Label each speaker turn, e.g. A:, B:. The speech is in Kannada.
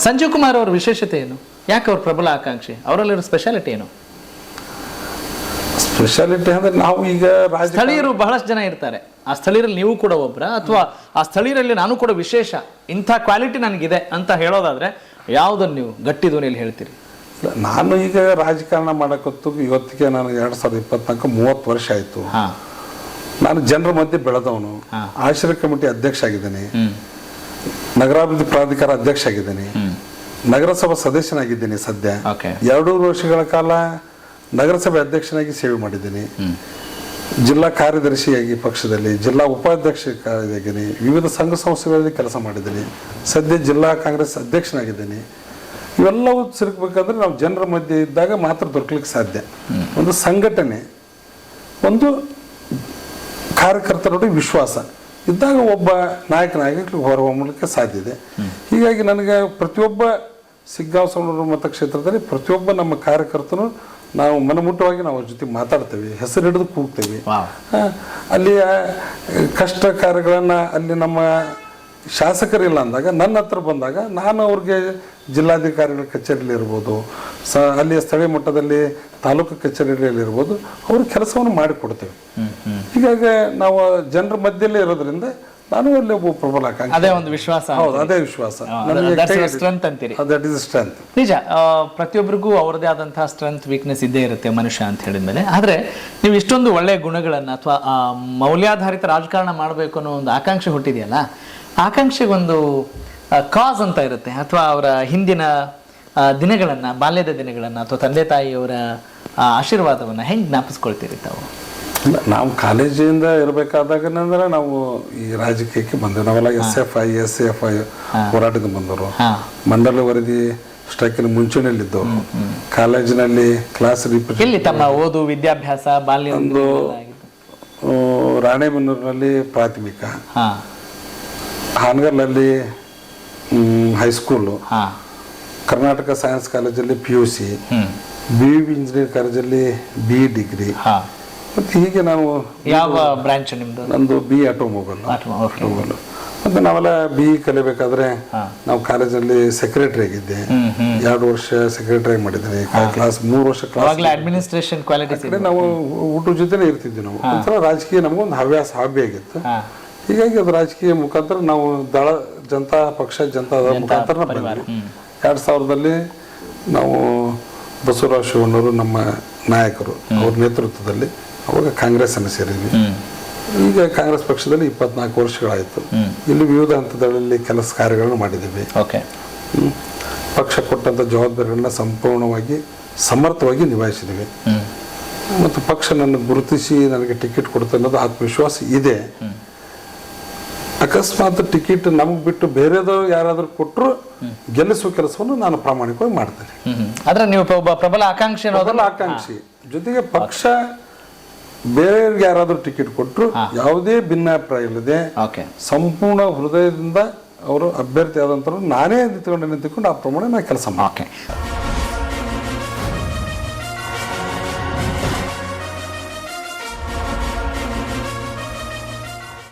A: ಸಂಜೀವ್ ಕುಮಾರ್ ಅವರ ವಿಶೇಷತೆ ಏನು? ಯಾಕೆ ಅವ್ರ ಪ್ರಬಲ ಆಕಾಂಕ್ಷಿ? ಅವರಲ್ಲಿರೋ ಸ್ಪೆಷಾಲಿಟಿ ಏನು?
B: ಸ್ಪೆಷಾಲಿಟಿ ಅಂದ್ರೆ ನಾವು ಈಗ
A: ಸ್ಥಳೀಯರು ಬಹಳಷ್ಟು ಜನ ಇರ್ತಾರೆ. ಆ ಸ್ಥಳೀಯರಲ್ಲಿ ನೀವು ಕೂಡ ಒಬ್ಬರ, ಅಥವಾ ಆ ಸ್ಥಳೀಯರಲ್ಲಿ ನಾನು ಕೂಡ ವಿಶೇಷ, ಇಂಥ ಕ್ವಾಲಿಟಿ ನನಗಿದೆ ಅಂತ ಹೇಳೋದಾದ್ರೆ ಯಾವುದನ್ನು ನೀವು ಗಟ್ಟಿ ಧ್ವನಿಯಲ್ಲಿ ಹೇಳ್ತೀರಿ?
B: ನಾನು ಈಗ ರಾಜಕಾರಣ ಮಾಡಕತ್ತು ಇವತ್ತಿಗೆ ನಾನು 2024 30 ವರ್ಷ ಆಯ್ತು. ನಾನು ಜನರ ಮಧ್ಯೆ ಬೆಳೆದವನು. ಆಶ್ರಯ ಕಮಿಟಿ ಅಧ್ಯಕ್ಷ ಆಗಿದ್ದೇನೆ, ನಗರಾಭಿವೃದ್ಧಿ ಪ್ರಾಧಿಕಾರ ಅಧ್ಯಕ್ಷ ಆಗಿದ್ದೇನೆ, ನಗರಸಭಾ ಸದಸ್ಯನಾಗಿದ್ದೇನೆ. ಸದ್ಯ 2 ವರ್ಷಗಳ ಕಾಲ ನಗರಸಭೆ ಅಧ್ಯಕ್ಷನಾಗಿ ಸೇವೆ ಮಾಡಿದ್ದೀನಿ. ಜಿಲ್ಲಾ ಕಾರ್ಯದರ್ಶಿಯಾಗಿ ಪಕ್ಷದಲ್ಲಿ, ಜಿಲ್ಲಾ ಉಪಾಧ್ಯಕ್ಷರಾಗಿದ್ದೀನಿ, ವಿವಿಧ ಸಂಘ ಸಂಸ್ಥೆಗಳಲ್ಲಿ ಕೆಲಸ ಮಾಡಿದ್ದೀನಿ. ಸದ್ಯ ಜಿಲ್ಲಾ ಕಾಂಗ್ರೆಸ್ ಅಧ್ಯಕ್ಷನಾಗಿದ್ದೀನಿ. ಇವೆಲ್ಲವೂ ಸಿರಕಬೇಕಾದ್ರೆ ನಾವು ಜನರ ಮಧ್ಯೆ ಇದ್ದಾಗ ಮಾತ್ರ ದೊರಕಲಿಕ್ಕೆ ಸಾಧ್ಯ. ಒಂದು ಸಂಘಟನೆ, ಒಂದು ಕಾರ್ಯಕರ್ತರೊಡನೆ ವಿಶ್ವಾಸ ಇದ್ದಾಗ ಒಬ್ಬ ನಾಯಕನಾಗಿ ಹೊರಹೊಮ್ಮಲಿಕ್ಕೆ ಸಾಧ್ಯ ಇದೆ. ಹೀಗಾಗಿ ನನಗೆ ಪ್ರತಿಯೊಬ್ಬ ಸಿಗ್ಗಾಂವ್ ಸವಣೂರು ಮತಕ್ಷೇತ್ರದಲ್ಲಿ ಪ್ರತಿಯೊಬ್ಬ ನಮ್ಮ ಕಾರ್ಯಕರ್ತನು ನಾವು ಮನಮುಟ್ಟವಾಗಿ ನಾವು ಅವ್ರ ಜೊತೆ ಮಾತಾಡ್ತೇವೆ, ಹೆಸರು ಹಿಡಿದು ಕೂಗ್ತೇವೆ. ಅಲ್ಲಿಯ ಕಷ್ಟ ಕಾರ್ಯಗಳನ್ನು ಅಲ್ಲಿ ನಮ್ಮ ಶಾಸಕರಿಲ್ಲ ಅಂದಾಗ ನನ್ನ ಹತ್ರ ಬಂದಾಗ ನಾನು ಅವ್ರಿಗೆ ಜಿಲ್ಲಾಧಿಕಾರಿಗಳ ಕಚೇರಿಯಲ್ಲಿ ಇರ್ಬೋದು, ಅಲ್ಲಿಯ ಸ್ಥಳೀಯ ಮಟ್ಟದಲ್ಲಿ ತಾಲೂಕು ಕಚೇರಿಯಲ್ಲಿ ಇರ್ಬೋದು, ಅವ್ರ ಕೆಲಸವನ್ನು ಮಾಡಿಕೊಡ್ತೇವೆ. ಹೀಗಾಗಿ ನಾವು ಜನರ ಮಧ್ಯೆಲ್ಲೇ ಇರೋದ್ರಿಂದ ನಾನು ಅಲ್ಲಿ ಒಬ್ಬ ಪ್ರಬಲ ಆಕಾಂಕ್ಷಿ.
A: ಅದೇ ಒಂದು ವಿಶ್ವಾಸ.
B: ಹೌದು, ಅದೇ ವಿಶ್ವಾಸ.
A: ನಿಜ, ಪ್ರತಿಯೊಬ್ಬರಿಗೂ ಅವರದೇ ಆದಂತಹ ಸ್ಟ್ರೆಂತ್ ವೀಕ್ನೆಸ್ ಇದ್ದೇ ಇರುತ್ತೆ ಮನುಷ್ಯ ಅಂತ ಹೇಳಿದ್ಮೇಲೆ. ಆದ್ರೆ ನೀವು ಇಷ್ಟೊಂದು ಒಳ್ಳೆಯ ಗುಣಗಳನ್ನ ಅಥವಾ ಮೌಲ್ಯಾಧಾರಿತ ರಾಜಕಾರಣ ಮಾಡಬೇಕು ಅನ್ನೋ ಒಂದು ಆಕಾಂಕ್ಷೆ ಹುಟ್ಟಿದೆಯಲ್ಲ, ಆಕಾಂಕ್ಷೆಗೊಂದು ಕಾಸ್ ಅಂತ ಇರುತ್ತೆ, ಅಥವಾ ಅವರ ಹಿಂದಿನ ದಿನಗಳನ್ನ, ಬಾಲ್ಯದ ದಿನಗಳನ್ನ ಅಥವಾ ತಂದೆ ತಾಯಿಯವರ ಆಶೀರ್ವಾದವನ್ನ ಹೆಂಗ್ ಜ್ಞಾಪಿಸ್ಕೊಳ್ತೀರಿ ತಾವು?
B: ನಾವು ಕಾಲೇಜಿಂದ ಇರಬೇಕಾದಾಗ ನಾವು ಈ ರಾಜಕೀಯಕ್ಕೆ ಬಂದೆವು. ನಾವೆಲ್ಲ SFI ಹೋರಾಟದಿಂದ ಬಂದವರು, ಮಂಡಲ ವರದಿ ಸ್ಟ್ರೈಕಿನ ಮುಂಚೂಣಿಯಲ್ಲಿದ್ದವರು, ಕಾಲೇಜಿನಲ್ಲಿ ಕ್ಲಾಸ್
A: ರಿಪ್ರೆಸೆಂಟ್. ತಮ್ಮ ಓದು ವಿದ್ಯಾಭ್ಯಾಸ ಬಾಲ್ಯ
B: ಒಂದು ರಾಣೆಬೆನ್ನೂರಿನಲ್ಲಿ ಪ್ರಾಥಮಿಕ, ಹಾನಗಲ್ನಲ್ಲಿ ಹೈಸ್ಕೂಲು, ಕರ್ನಾಟಕ ಸೈನ್ಸ್ ಕಾಲೇಜಲ್ಲಿ PUC, BV ಇಂಜಿನಿಯರಿಂಗ್ ಕಾಲೇಜಲ್ಲಿ BE ಡಿಗ್ರಿ. ಮತ್ತು ಹೀಗೆ ನಾವು
A: ಯಾವ ಬ್ರಾಂಚ್ ನಿಮ್ದು?
B: ನಂದು BE ಆಟೋಮೊಬೈಲ್. ಮತ್ತು ನಾವೆಲ್ಲ BE ಕಲಿಬೇಕಾದ್ರೆ ನಾವು ಕಾಲೇಜಲ್ಲಿ ಸೆಕ್ರೆಟರಿ ಆಗಿದ್ದೆ. 2 ವರ್ಷ ಸೆಕ್ರೆಟರಿ ಮಾಡಿದ್ದೇನೆ. ಕ್ಲಾಸ್ 3 ವರ್ಷ ಕ್ಲಾಸ್
A: ಅಡ್ಮಿನಿಸ್ಟ್ರೇಷನ್ ಕ್ವಾಲಿಟಿ.
B: ನಾವು ಊಟದ ಜೊತೆನೇ ಇರ್ತಿದ್ವಿ. ನಾವು ಒಂಥರ ರಾಜಕೀಯ ನಮಗೊಂದು ಹವ್ಯಾಸ, ಹಾಬಿ ಆಗಿತ್ತು. ಹೀಗಾಗಿ ಅದು ರಾಜಕೀಯ ಮುಖಾಂತರ ನಾವು ದಳ ಜನತಾ ಪಕ್ಷ ಜನತಾದಳ ಮುಖಾಂತರ ಬಂದ್ವಿ. 2000ರಲ್ಲಿ ನಾವು ಬಸವರಾಜ ಶಿವಣ್ಣವರು ನಮ್ಮ ನಾಯಕರು, ಅವ್ರ ನೇತೃತ್ವದಲ್ಲಿ ಅವಾಗ ಕಾಂಗ್ರೆಸ್ ಅನ್ನು ಸೇರಿದ್ವಿ. ಈಗ ಕಾಂಗ್ರೆಸ್ ಪಕ್ಷದಲ್ಲಿ 24 ವರ್ಷಗಳಾಯಿತು. ಇಲ್ಲಿ ವಿವಿಧ ಹಂತಗಳಲ್ಲಿ ಕೆಲಸ ಕಾರ್ಯಗಳನ್ನು ಮಾಡಿದ್ದೀವಿ. ಪಕ್ಷ ಕೊಟ್ಟಂಥ ಜವಾಬ್ದಾರಿಗಳನ್ನ ಸಂಪೂರ್ಣವಾಗಿ ಸಮರ್ಥವಾಗಿ ನಿಭಾಯಿಸಿದ್ದೀವಿ. ಮತ್ತು ಪಕ್ಷ ನನ್ನ ಗುರುತಿಸಿ ನನಗೆ ಟಿಕೆಟ್ ಕೊಡುತ್ತೆ ಅನ್ನೋದು ಆತ್ಮವಿಶ್ವಾಸ ಇದೆ. ಅಕಸ್ಮಾತ್ ಟಿಕೆಟ್ ನಮಗೆ ಬಿಟ್ಟು ಬೇರೆದವ್ರು ಯಾರಾದ್ರೂ ಕೊಟ್ಟರು ಗೆಲ್ಲಿಸುವ ಕೆಲಸವನ್ನು ನಾನು ಪ್ರಾಮಾಣಿಕವಾಗಿ ಮಾಡ್ತೇನೆ.
A: ಆದ್ರೆ ನೀವು ಪ್ರಬಲ ಆಕಾಂಕ್ಷಿ.
B: ಆಕಾಂಕ್ಷಿ ಜೊತೆಗೆ ಪಕ್ಷ ಬೇರೆಯವ್ರಿಗೆ ಯಾರಾದ್ರೂ ಟಿಕೆಟ್ ಕೊಟ್ಟರು ಯಾವುದೇ ಭಿನ್ನಾಭಿಪ್ರಾಯ ಇಲ್ಲದೆ ಸಂಪೂರ್ಣ ಹೃದಯದಿಂದ ಅವರು ಅಭ್ಯರ್ಥಿ ಆದಂತರು ನಾನೇ ನಿಂತ್ಕೊಂಡು ಆ ಪ್ರಮಾಣ ನಾನು ಕೆಲಸ ಮಾಡ್ತೇನೆ.